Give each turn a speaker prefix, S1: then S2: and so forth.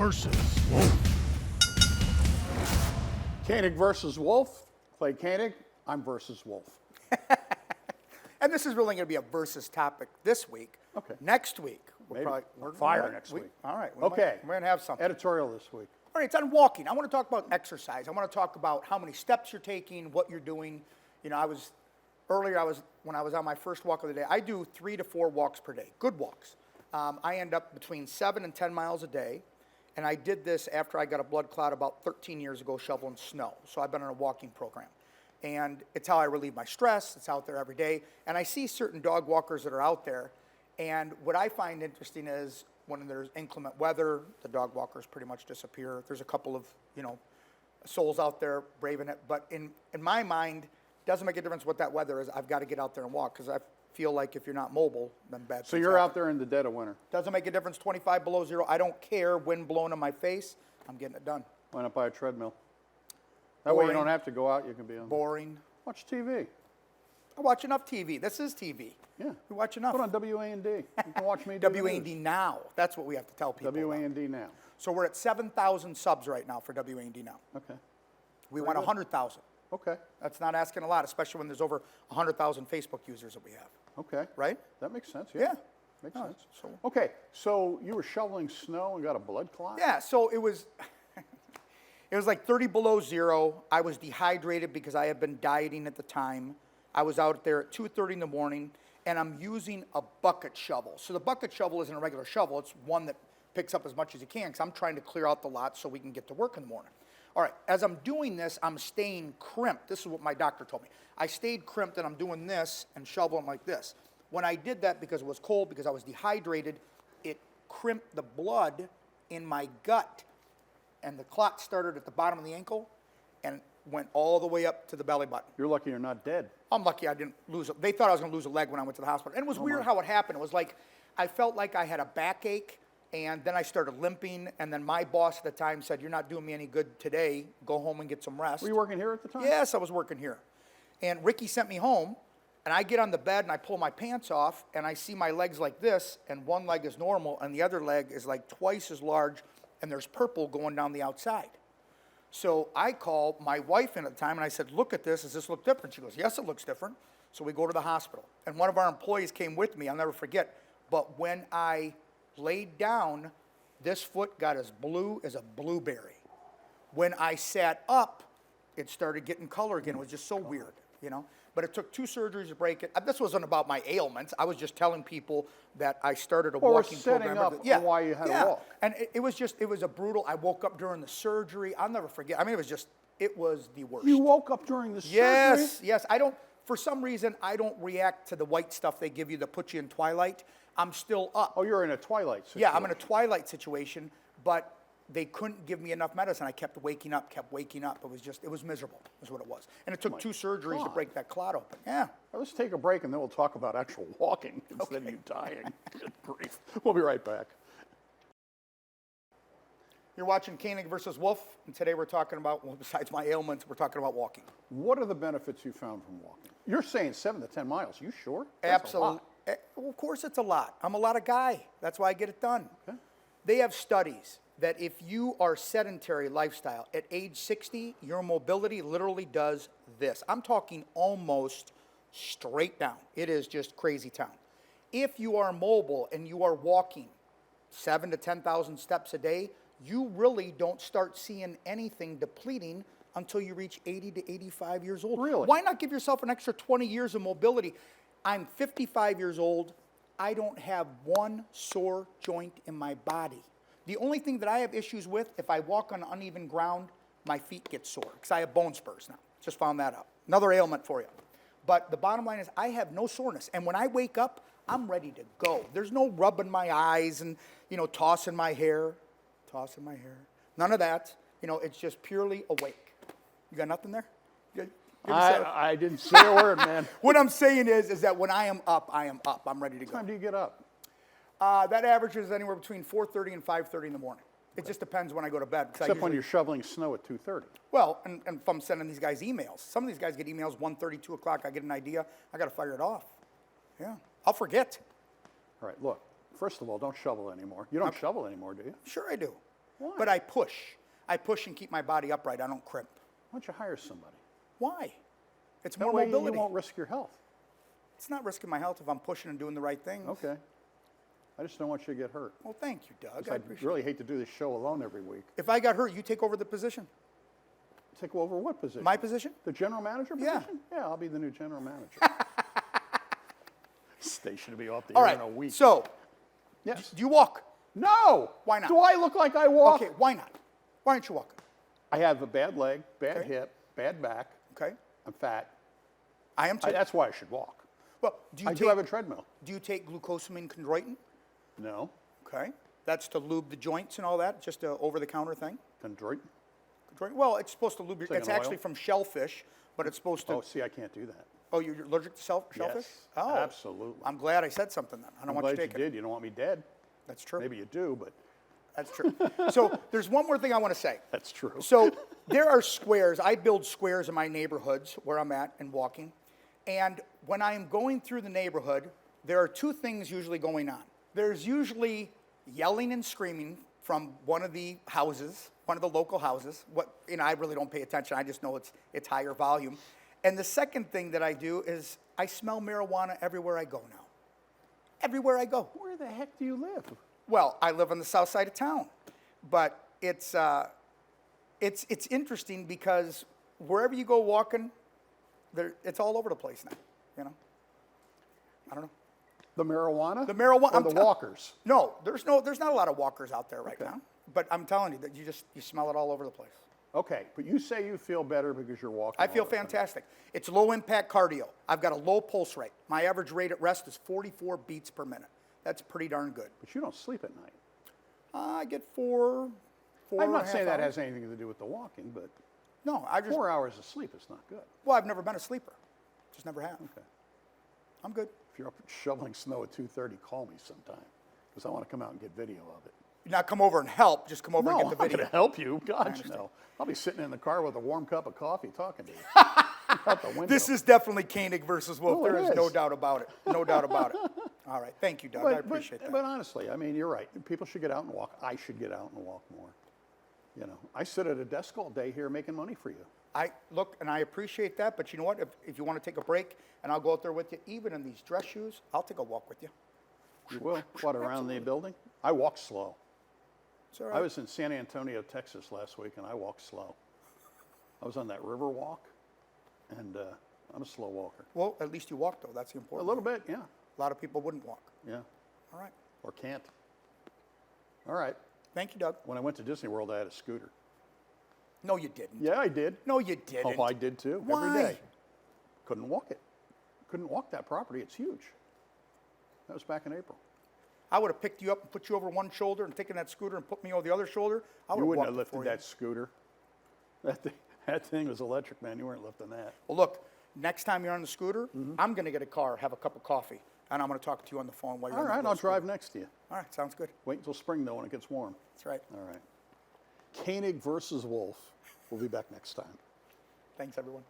S1: versus Wolfe.
S2: Koenig versus Wolfe. Clay Koenig. I'm versus Wolfe.
S3: And this is really going to be a versus topic this week.
S2: Okay.
S3: Next week,
S2: Maybe.
S3: we're
S2: Fire next week.
S3: All right.
S2: Okay.
S3: We're going to have something.
S2: Editorial this week.
S3: All right, it's on walking. I want to talk about exercise. I want to talk about how many steps you're taking, what you're doing. You know, when I was on my first walk of the day, I do 3 to 4 walks per day, good walks. I end up between 7 and 10 miles a day, and I did this after I got a blood clot about 13 years ago shoveling snow. So I've been on a walking program. And it's how I relieve my stress. It's out there every day. And I see certain dog walkers that are out there, and what I find interesting is when there's inclement weather, the dog walkers pretty much disappear. There's a couple of, souls out there braving it. But in my mind, it doesn't make a difference what that weather is. I've got to get out there and walk because I feel like if you're not mobile, then bad
S2: So
S3: things
S2: you're
S3: happen.
S2: out there in the dead of winter.
S3: Doesn't make a difference, 25 below zero. I don't care, wind blowing in my face. I'm getting it done.
S2: Why not buy a treadmill? That way you
S3: Boring.
S2: don't have to go out. You can be on.
S3: Boring.
S2: Watch TV.
S3: I watch enough TV. This is TV.
S2: Yeah.
S3: We watch enough.
S2: Put on WAND. You can watch me do the
S3: WAND
S2: news.
S3: Now. That's what we have to tell people. about.
S2: WAND now.
S3: So we're at 7,000 subs right now for WAND now.
S2: Okay.
S3: We
S2: Very
S3: want
S2: good.
S3: 100,000.
S2: Okay.
S3: That's not asking a lot, especially when there's over 100,000 Facebook users that we have.
S2: Okay.
S3: Right?
S2: That makes sense.
S3: Yeah.
S2: Makes
S3: No,
S2: sense.
S3: so-
S2: Okay. So you were shoveling snow and got a blood clot?
S3: Yeah, so it was like 30 below zero. I was dehydrated because I had been dieting at the time. I was out there at 2:30 in the morning, and I'm using a bucket shovel. So the bucket shovel isn't a regular shovel. It's one that picks up as much as you can because I'm trying to clear out the lot so we can get to work in the morning. All right, as I'm doing this, I'm staying crimped. This is what my doctor told me. I stayed crimped, and I'm doing this and shoveling like this. When I did that because it was cold, because I was dehydrated, it crimped the blood in my gut. And the clot started at the bottom of the ankle and went all the way up to the belly button.
S2: You're lucky you're not dead.
S3: I'm lucky I didn't lose it. They thought I was going to lose a leg when I went to the hospital. And it was weird how it happened. It was like I felt like I had a backache, and then I started limping, and then my boss at the time said, "You're not doing me any good today. Go home and get some rest."
S2: Were you working here at the time?
S3: Yes, I was working here. And Ricky sent me home, and I get on the bed, and I pull my pants off, and I see my legs like this, and one leg is normal, and the other leg is like twice as large, and there's purple going down the outside. So I call my wife in at the time, and I said, "Look at this. Does this look different?" She goes, "Yes, it looks different." So we go to the hospital. And one of our employees came with me. I'll never forget. But when I laid down, this foot got as blue as a blueberry. When I sat up, it started getting color again. It was just so weird, But it took 2 surgeries to break it. This wasn't about my ailments. I was just telling people that I started a
S2: Well, we're
S3: walking
S2: setting
S3: program.
S2: up why you had to walk.
S3: And it was a brutal, I woke up during the surgery. I'll never forget. I mean, it was the worst.
S2: You woke up during the surgery?
S3: Yes. For some reason, I don't react to the white stuff they give you that put you in twilight. I'm still up.
S2: Oh, you're in a twilight situation.
S3: Yeah, I'm in a twilight situation, but they couldn't give me enough medicine. I kept waking up. It was miserable, is what it was. And it took 2 surgeries to
S2: God.
S3: break that clot open. Yeah.
S2: Well, let's take a break, and then we'll talk about actual walking instead of you dying. Good grief. We'll be right back.
S3: You're watching Koenig versus Wolfe, and today we're talking about, well, besides my ailments, we're talking about walking.
S2: What are the benefits you found from walking? You're saying 7 to 10 miles. You sure? That's a
S3: Absolutely.
S2: lot.
S3: Well, of course it's a lot. I'm a lot of guy. That's why I get it done.
S2: Okay.
S3: They have studies that if you are sedentary lifestyle, at age 60, your mobility literally does this. I'm talking almost straight down. It is just crazy town. If you are mobile and you are walking 7 to 10,000 steps a day, you really don't start seeing anything depleting until you reach 80 to 85 years old.
S2: Really?
S3: Why not give yourself an extra 20 years of mobility? I'm 55 years old. I don't have one sore joint in my body. The only thing that I have issues with, if I walk on uneven ground, my feet get sore because I have bone spurs now. Just found that out. Another ailment for you. But the bottom line is I have no soreness. And when I wake up, I'm ready to go. There's no rubbing my eyes and, tossing my hair. None of that. It's just purely awake. You got nothing there? Good.
S2: I didn't say a word, man.
S3: What I'm saying is that when I am up, I am up. I'm ready to
S2: What
S3: go.
S2: time do you get up?
S3: That averages anywhere between 4:30 and 5:30 in the morning. It just depends when I go to bed.
S2: Except when you're shoveling snow at 2:30.
S3: Well, and if I'm sending these guys emails. Some of these guys get emails 1:30, 2 o'clock. I get an idea. I got to fire it off. Yeah. I'll forget.
S2: All right, look. First of all, don't shovel anymore. You don't shovel anymore, do you?
S3: Sure I do.
S2: Why?
S3: But I push. I push and keep my body upright. I don't crimp.
S2: Why don't you hire somebody?
S3: Why? It's
S2: That
S3: more
S2: way
S3: mobility.
S2: you won't risk your health.
S3: It's not risking my health if I'm pushing and doing the right things.
S2: Okay. I just don't want you to get hurt.
S3: Well, thank you, Doug.
S2: 'Cause
S3: I
S2: I
S3: appreciate
S2: really hate to do this show alone every week.
S3: If I got hurt, you take over the position.
S2: Take over what position?
S3: My position?
S2: The general manager
S3: Yeah.
S2: position? Yeah, I'll be the new general manager. Station to be off the
S3: All
S2: air
S3: right.
S2: in a week.
S3: So,
S2: Yes.
S3: do you walk?
S2: No.
S3: Why not?
S2: Do I look like I walk?
S3: Okay, why not? Why aren't you walking?
S2: I have a bad leg, bad
S3: Okay.
S2: hip, bad back.
S3: Okay.
S2: I'm fat.
S3: I am too.
S2: That's why I should walk.
S3: Well, do you
S2: I
S3: take,
S2: do have a treadmill.
S3: do you take glucosamine chondroitin?
S2: No.
S3: Okay. That's to lube the joints and all that, just a over-the-counter thing?
S2: Chondroitin?
S3: Chondroitin? Well, it's supposed to lubricate.
S2: like
S3: It's
S2: an
S3: actually
S2: oil?
S3: from shellfish, but it's supposed to.
S2: Oh, see, I can't do that.
S3: Oh, you're allergic to shellfish?
S2: Yes,
S3: Oh,
S2: absolutely.
S3: I'm glad I said something then. I don't
S2: I'm
S3: want
S2: glad
S3: you to
S2: you
S3: take it.
S2: did. You don't want me dead.
S3: That's true.
S2: Maybe you do, but
S3: That's true. So there's one more thing I want to say.
S2: that's true.
S3: So there are squares. I build squares in my neighborhoods where I'm at and walking. And when I am going through the neighborhood, there are two things usually going on. There's usually yelling and screaming from one of the houses, one of the local houses. I really don't pay attention. I just know it's higher volume. And the second thing that I do is I smell marijuana everywhere I go now. Everywhere I go.
S2: Where the heck do you live?
S3: Well, I live on the south side of town, but it's interesting because wherever you go walking, it's all over the place now. You know, I don't know.
S2: The marijuana?
S3: The marijuana.
S2: Or the walkers?
S3: No, there's not a lot of walkers out there right
S2: Okay.
S3: now. But I'm telling you that you smell it all over the place.
S2: Okay, but you say you feel better because you're walking.
S3: I feel
S2: all the time.
S3: fantastic. It's low impact cardio. I've got a low pulse rate. My average rate at rest is 44 beats per minute. That's pretty darn good.
S2: But you don't sleep at night.
S3: I get four.
S2: I'm
S3: and a
S2: not saying
S3: half
S2: that
S3: hours.
S2: has anything to do with the walking, but
S3: No, I just.
S2: 4 hours of sleep is not good.
S3: Well, I've never been a sleeper. Just never have.
S2: Okay.
S3: I'm good.
S2: If you're up shoveling snow at 2:30, call me sometime because I want to come out and get video of it.
S3: Not come over and help. Just come over
S2: No,
S3: and
S2: I'm
S3: get
S2: not
S3: the video.
S2: going to help you. God,
S3: understand.
S2: no. I'll be sitting in the car with a warm cup of coffee talking to you. Out the window.
S3: This is definitely Koenig versus Wolfe.
S2: Oh, it
S3: There is no
S2: is.
S3: doubt about it. No doubt about it. All right. Thank you, Doug. I appreciate that.
S2: But honestly, I mean, you're right. People should get out and walk. I should get out and walk more. You know, I sit at a desk all day here making money for you.
S3: Look, and I appreciate that, but you know what? If you want to take a break and I'll go out there with you, even in these dress shoes, I'll take a walk with you.
S2: You will. What, around the building? I walk slow.
S3: It's all
S2: I
S3: right.
S2: was in San Antonio, Texas last week, and I walked slow. I was on that river walk, and I'm a slow walker.
S3: Well, at least you walk, though. That's the
S2: A
S3: important
S2: little
S3: thing.
S2: bit, yeah.
S3: A lot of people wouldn't walk.
S2: Yeah.
S3: All right.
S2: Or can't. All right.
S3: Thank you, Doug.
S2: When I went to Disney World, I had a scooter.
S3: No, you didn't.
S2: Yeah, I did.
S3: No, you didn't.
S2: Oh, I did too.
S3: Why?
S2: Every day. Couldn't walk it. Couldn't walk that property. It's huge. That was back in April.
S3: I would have picked you up and put you over one shoulder and taken that scooter and put me over the other shoulder. I would
S2: You
S3: have
S2: wouldn't
S3: walked
S2: have lifted
S3: before you.
S2: that scooter. That thing was electric, man. You weren't lifting that.
S3: Well, look, next time you're on the scooter,
S2: Mm-hmm.
S3: I'm going to get a car, have a cup of coffee, and I'm going to talk to you on the phone while you're
S2: All
S3: on
S2: right,
S3: the
S2: I'll
S3: scooter.
S2: drive next to you.
S3: All right, sounds good.
S2: Wait until spring, though, when it gets warm.
S3: That's right.
S2: All right. Koenig versus Wolfe. We'll be back next time.
S3: Thanks, everyone.